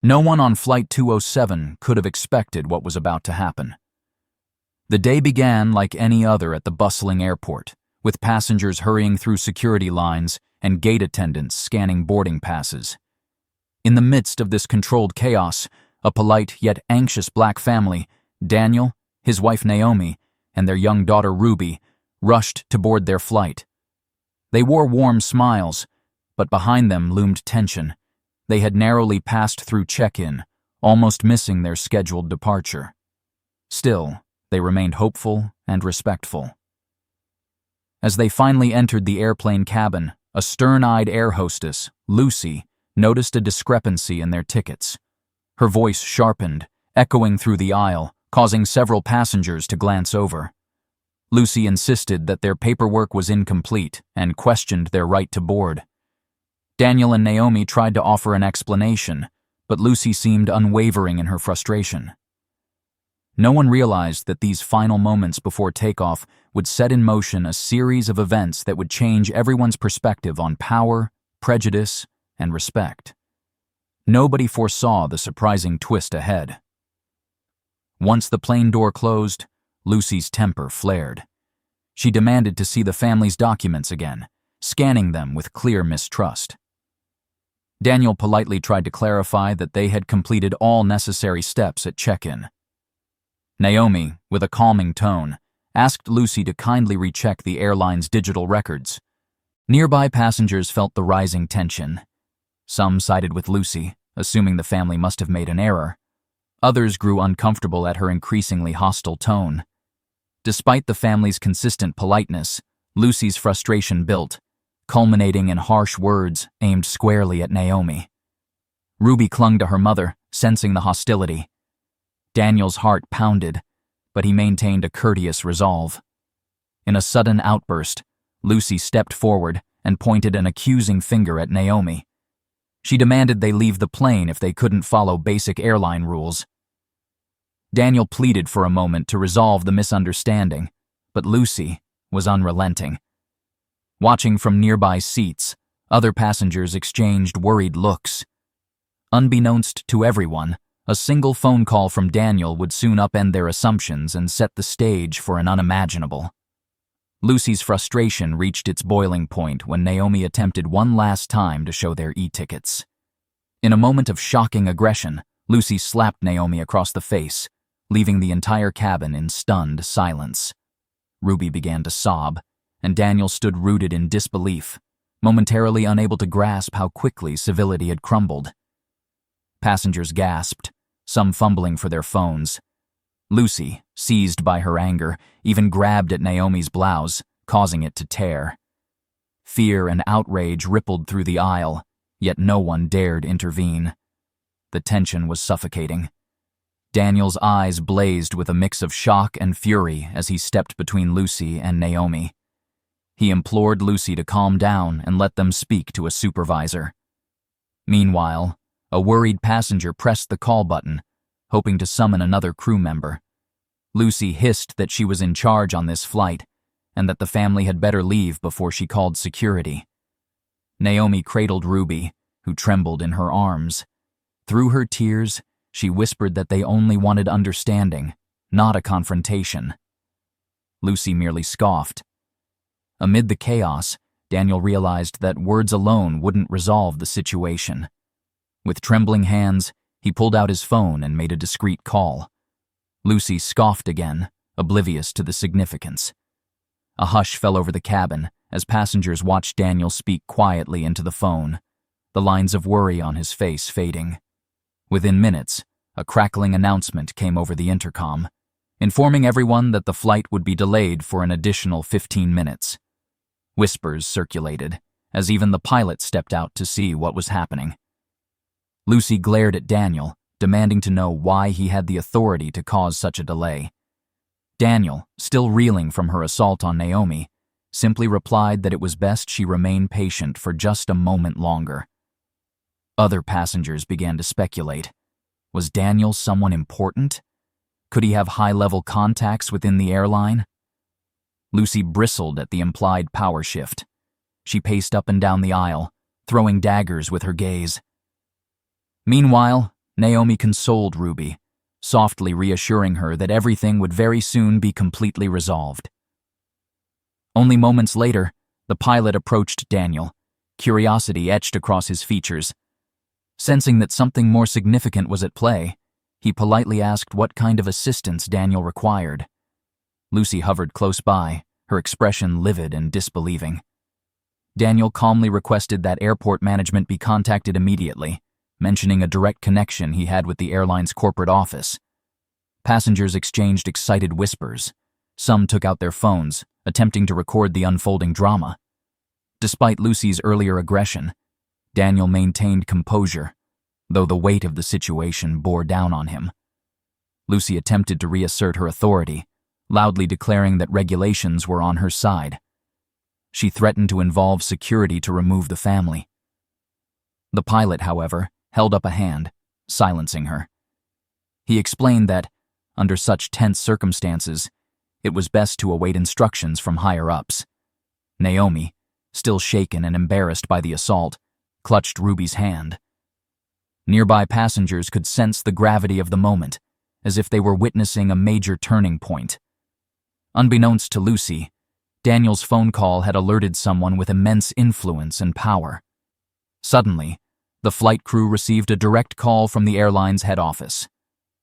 No one on Flight 207 could have expected what was about to happen. The day began like any other at the bustling airport, with passengers hurrying through security lines and gate attendants scanning boarding passes. In the midst of this controlled chaos, a polite yet anxious black family, Daniel, his wife Naomi, and their young daughter Ruby, rushed to board their flight. They wore warm smiles, but behind them loomed tension. They had narrowly passed through check-in, almost missing their scheduled departure. Still, they remained hopeful and respectful. As they finally entered the airplane cabin, a stern-eyed air hostess, Lucy, noticed a discrepancy in their tickets. Her voice sharpened, echoing through the aisle, causing several passengers to glance over. Lucy insisted that their paperwork was incomplete and questioned their right to board. Daniel and Naomi tried to offer an explanation, but Lucy seemed unwavering in her frustration. No one realized that these final moments before takeoff would set in motion a series of events that would change everyone's perspective on power, prejudice, and respect. Nobody foresaw the surprising twist ahead. Once the plane door closed, Lucy's temper flared. She demanded to see the family's documents again, scanning them with clear mistrust. Daniel politely tried to clarify that they had completed all necessary steps at check-in. Naomi, with a calming tone, asked Lucy to kindly recheck the airline's digital records. Nearby passengers felt the rising tension. Some sided with Lucy, assuming the family must have made an error. Others grew uncomfortable at her increasingly hostile tone. Despite the family's consistent politeness, Lucy's frustration built, culminating in harsh words aimed squarely at Naomi. Ruby clung to her mother, sensing the hostility. Daniel's heart pounded, but he maintained a courteous resolve. In a sudden outburst, Lucy stepped forward and pointed an accusing finger at Naomi. She demanded they leave the plane if they couldn't follow basic airline rules. Daniel pleaded for a moment to resolve the misunderstanding, but Lucy was unrelenting. Watching from nearby seats, other passengers exchanged worried looks. Unbeknownst to everyone, a single phone call from Daniel would soon upend their assumptions and set the stage for an unimaginable. Lucy's frustration reached its boiling point when Naomi attempted one last time to show their e-tickets. In a moment of shocking aggression, Lucy slapped Naomi across the face, leaving the entire cabin in stunned silence. Ruby began to sob, and Daniel stood rooted in disbelief, momentarily unable to grasp how quickly civility had crumbled. Passengers gasped, some fumbling for their phones. Lucy, seized by her anger, even grabbed at Naomi's blouse, causing it to tear. Fear and outrage rippled through the aisle, yet no one dared intervene. The tension was suffocating. Daniel's eyes blazed with a mix of shock and fury as he stepped between Lucy and Naomi. He implored Lucy to calm down and let them speak to a supervisor. Meanwhile, a worried passenger pressed the call button, hoping to summon another crew member. Lucy hissed that she was in charge on this flight and that the family had better leave before she called security. Naomi cradled Ruby, who trembled in her arms. Through her tears, she whispered that they only wanted understanding, not a confrontation. Lucy merely scoffed. Amid the chaos, Daniel realized that words alone wouldn't resolve the situation. With trembling hands, he pulled out his phone and made a discreet call. Lucy scoffed again, oblivious to the significance. A hush fell over the cabin as passengers watched Daniel speak quietly into the phone, the lines of worry on his face fading. Within minutes, a crackling announcement came over the intercom, informing everyone that the flight would be delayed for an additional 15 minutes. Whispers circulated, as even the pilot stepped out to see what was happening. Lucy glared at Daniel, demanding to know why he had the authority to cause such a delay. Daniel, still reeling from her assault on Naomi, simply replied that it was best she remain patient for just a moment longer. Other passengers began to speculate. Was Daniel someone important? Could he have high-level contacts within the airline? Lucy bristled at the implied power shift. She paced up and down the aisle, throwing daggers with her gaze. Meanwhile, Naomi consoled Ruby, softly reassuring her that everything would very soon be completely resolved. Only moments later, the pilot approached Daniel, curiosity etched across his features. Sensing that something more significant was at play, he politely asked what kind of assistance Daniel required. Lucy hovered close by, her expression livid and disbelieving. Daniel calmly requested that airport management be contacted immediately, mentioning a direct connection he had with the airline's corporate office. Passengers exchanged excited whispers. Some took out their phones, attempting to record the unfolding drama. Despite Lucy's earlier aggression, Daniel maintained composure, though the weight of the situation bore down on him. Lucy attempted to reassert her authority, loudly declaring that regulations were on her side. She threatened to involve security to remove the family. The pilot, however, held up a hand, silencing her. He explained that, under such tense circumstances, it was best to await instructions from higher-ups. Naomi, still shaken and embarrassed by the assault, clutched Ruby's hand. Nearby passengers could sense the gravity of the moment, as if they were witnessing a major turning point. Unbeknownst to Lucy, Daniel's phone call had alerted someone with immense influence and power. Suddenly, the flight crew received a direct call from the airline's head office.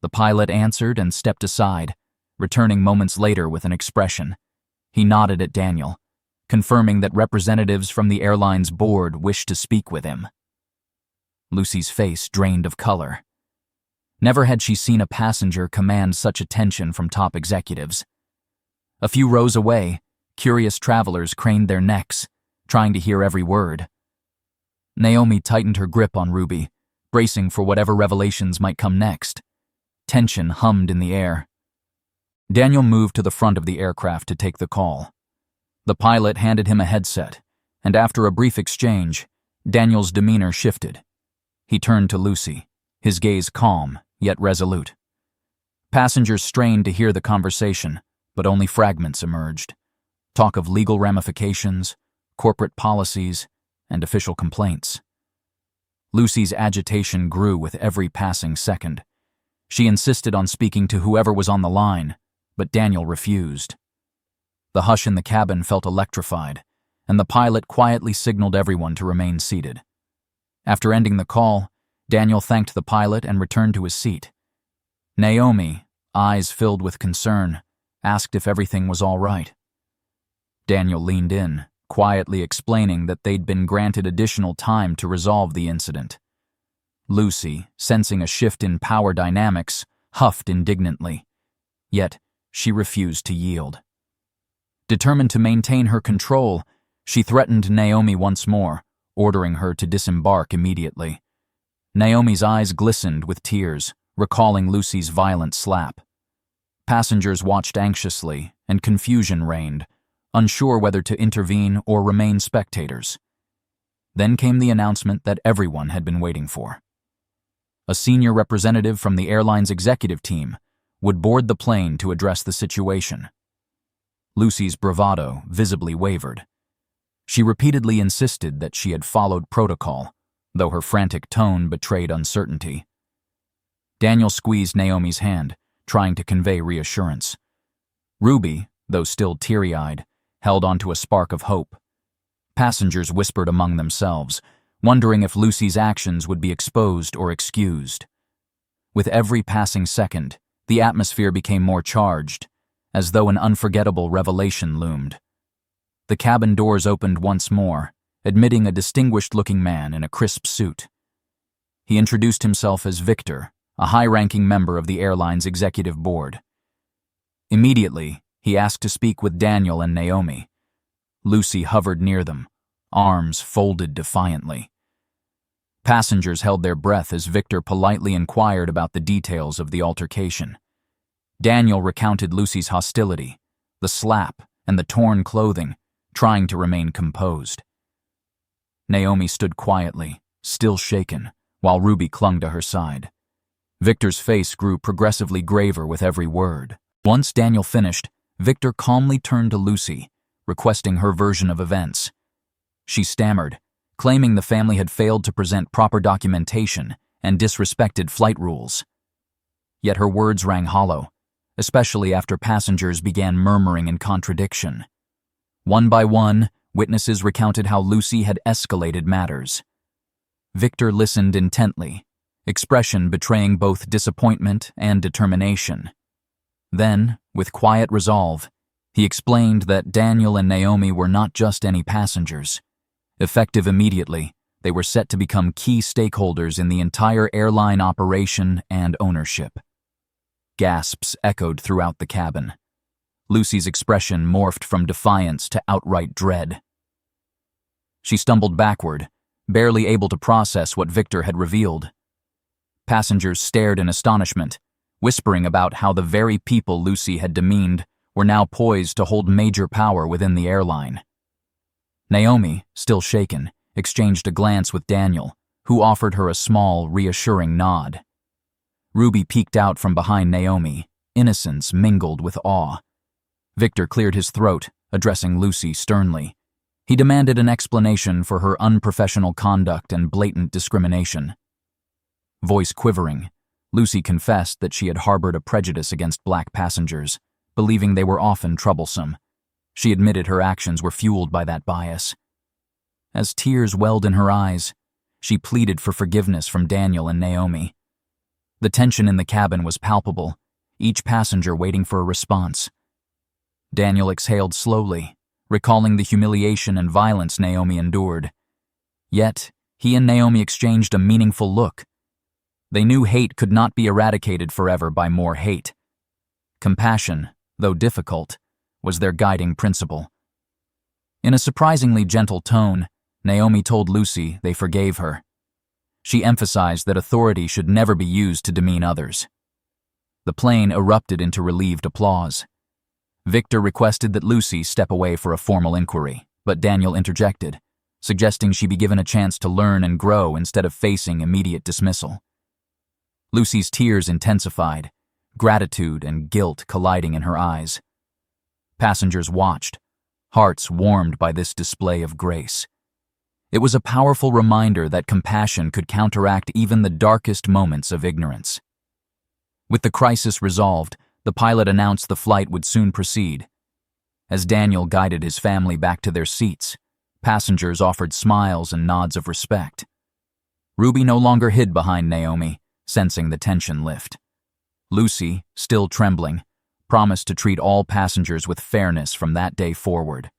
The pilot answered and stepped aside, returning moments later with an expression. He nodded at Daniel, confirming that representatives from the airline's board wished to speak with him. Lucy's face drained of color. Never had she seen a passenger command such attention from top executives. A few rows away, curious travelers craned their necks, trying to hear every word. Naomi tightened her grip on Ruby, bracing for whatever revelations might come next. Tension hummed in the air. Daniel moved to the front of the aircraft to take the call. The pilot handed him a headset, and after a brief exchange, Daniel's demeanor shifted. He turned to Lucy, his gaze calm, yet resolute. Passengers strained to hear the conversation, but only fragments emerged. Talk of legal ramifications, corporate policies, and official complaints. Lucy's agitation grew with every passing second. She insisted on speaking to whoever was on the line, but Daniel refused. The hush in the cabin felt electrified, and the pilot quietly signaled everyone to remain seated. After ending the call, Daniel thanked the pilot and returned to his seat. Naomi, eyes filled with concern, asked if everything was all right. Daniel leaned in, quietly explaining that they'd been granted additional time to resolve the incident. Lucy, sensing a shift in power dynamics, huffed indignantly. Yet, she refused to yield. Determined to maintain her control, she threatened Naomi once more, ordering her to disembark immediately. Naomi's eyes glistened with tears, recalling Lucy's violent slap. Passengers watched anxiously, and confusion reigned, unsure whether to intervene or remain spectators. Then came the announcement that everyone had been waiting for. A senior representative from the airline's executive team would board the plane to address the situation. Lucy's bravado visibly wavered. She repeatedly insisted that she had followed protocol, though her frantic tone betrayed uncertainty. Daniel squeezed Naomi's hand, trying to convey reassurance. Ruby, though still teary-eyed, held onto a spark of hope. Passengers whispered among themselves, wondering if Lucy's actions would be exposed or excused. With every passing second, the atmosphere became more charged, as though an unforgettable revelation loomed. The cabin doors opened once more, admitting a distinguished-looking man in a crisp suit. He introduced himself as Victor, a high-ranking member of the airline's executive board. Immediately, he asked to speak with Daniel and Naomi. Lucy hovered near them, arms folded defiantly. Passengers held their breath as Victor politely inquired about the details of the altercation. Daniel recounted Lucy's hostility, the slap, and the torn clothing, trying to remain composed. Naomi stood quietly, still shaken, while Ruby clung to her side. Victor's face grew progressively graver with every word. Once Daniel finished, Victor calmly turned to Lucy, requesting her version of events. She stammered, claiming the family had failed to present proper documentation and disrespected flight rules. Yet her words rang hollow, especially after passengers began murmuring in contradiction. One by one, witnesses recounted how Lucy had escalated matters. Victor listened intently, expression betraying both disappointment and determination. Then, with quiet resolve, he explained that Daniel and Naomi were not just any passengers. Effective immediately, they were set to become key stakeholders in the entire airline operation and ownership. Gasps echoed throughout the cabin. Lucy's expression morphed from defiance to outright dread. She stumbled backward, barely able to process what Victor had revealed. Passengers stared in astonishment, whispering about how the very people Lucy had demeaned were now poised to hold major power within the airline. Naomi, still shaken, exchanged a glance with Daniel, who offered her a small, reassuring nod. Ruby peeked out from behind Naomi, innocence mingled with awe. Victor cleared his throat, addressing Lucy sternly. He demanded an explanation for her unprofessional conduct and blatant discrimination. Voice quivering, Lucy confessed that she had harbored a prejudice against black passengers, believing they were often troublesome. She admitted her actions were fueled by that bias. As tears welled in her eyes, she pleaded for forgiveness from Daniel and Naomi. The tension in the cabin was palpable, each passenger waiting for a response. Daniel exhaled slowly, recalling the humiliation and violence Naomi endured. Yet, he and Naomi exchanged a meaningful look. They knew hate could not be eradicated forever by more hate. Compassion, though difficult, was their guiding principle. In a surprisingly gentle tone, Naomi told Lucy they forgave her. She emphasized that authority should never be used to demean others. The plane erupted into relieved applause. Victor requested that Lucy step away for a formal inquiry, but Daniel interjected, suggesting she be given a chance to learn and grow instead of facing immediate dismissal. Lucy's tears intensified, gratitude and guilt colliding in her eyes. Passengers watched, hearts warmed by this display of grace. It was a powerful reminder that compassion could counteract even the darkest moments of ignorance. With the crisis resolved, the pilot announced the flight would soon proceed. As Daniel guided his family back to their seats, passengers offered smiles and nods of respect. Ruby no longer hid behind Naomi, sensing the tension lift. Lucy, still trembling, promised to treat all passengers with fairness from that day forward.